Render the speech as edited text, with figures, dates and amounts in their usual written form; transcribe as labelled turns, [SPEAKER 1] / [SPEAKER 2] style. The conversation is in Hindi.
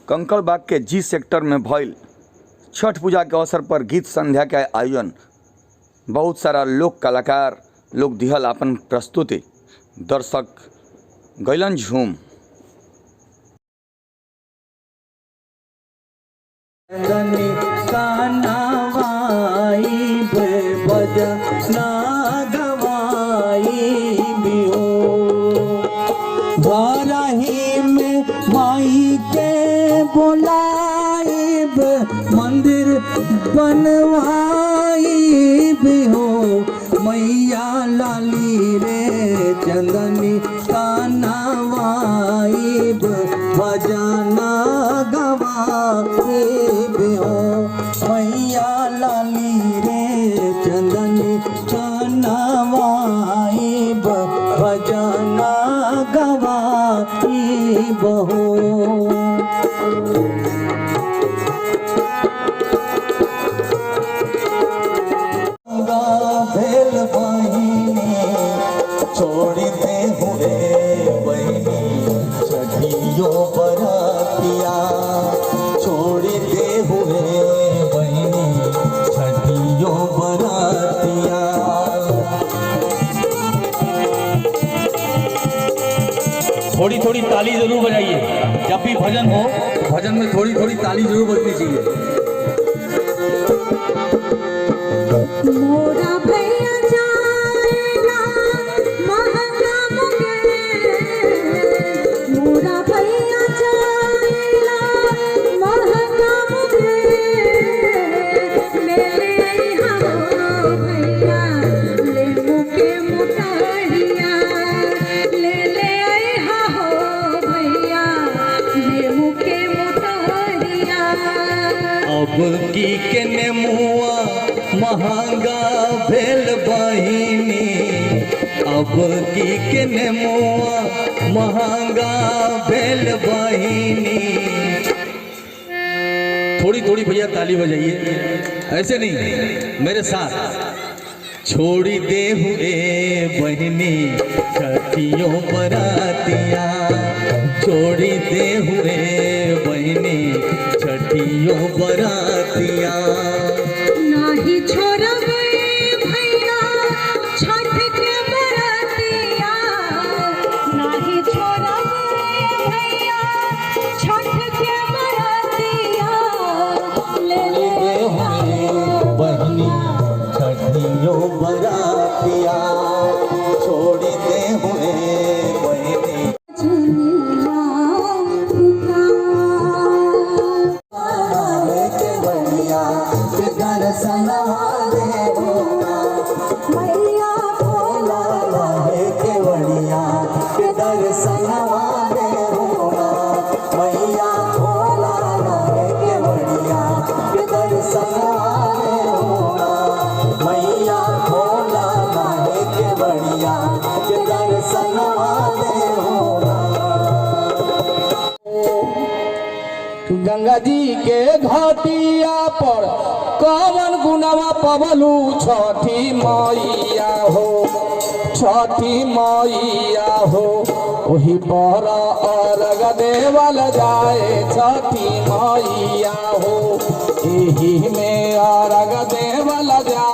[SPEAKER 1] कंकड़बाग के जी सेक्टर में भइल छठ पूजा के अवसर पर गीत संध्या के आयोजन। बहुत सारा लोक कलाकार लोग दिहल अपन प्रस्तुति, दर्शक गैलन झूम।
[SPEAKER 2] माई के बोलाइब मंदिर बनवाइब हो, मैया लाली रे चंदनी कानवाइब भजना गवाइब हो, मैया लाली रे चंदनी कानवाइब भजना गवाइब हो। भेल बहिनी छोड़ते हुए बहिनी छठियो बरातिया, छोड़ते हुए बहिनी छठियो बरातिया।
[SPEAKER 3] थोड़ी थोड़ी ताली जरूर बजाइए, जब भी भजन हो भजन में थोड़ी थोड़ी ताली जरूर बजनी चाहिए।
[SPEAKER 4] मोरा भैया जाएला महंगा मुंगेर, मोरा भैया जाएला महंगा मुंगेर, ले ले हो भैया ले मुके मुटहिया, ले ले हो भैया ले मुके मुटहिया।
[SPEAKER 3] अब की के नेमुआ महंगा भेल बहिनी, अब की के नेमुआ महंगा भेल बहिनी। थोड़ी थोड़ी भैया ताली बजाइए, ऐसे नहीं, मेरे साथ। छोड़ी दे हुए बहिनी छठियों बरातिया, छोड़ी दे हुए बहिनी छठियों बरातिया।
[SPEAKER 4] नाही छोड़बे भैया छठ के बरातिया, नाही छोड़बे भैया छठ के बरातिया, ले ले
[SPEAKER 2] बहिनी छठियों बरातिया, छोड़ते हुए बहिनी
[SPEAKER 4] मैया भोला
[SPEAKER 2] के बढ़िया के दर्शनवा दे होना, मैया भोला के बढ़िया के दर्शनवा दे होना, मैया भोला के बढ़िया के दर्शनवा दे होना। गंगा जी के घाटिया पर कवन गुनवा पवलू छठी मैया हो, छठी मैया हो, वही पर अर्घ देवल जाए छठी मैया हो, एही में अर्घ देवल जाए।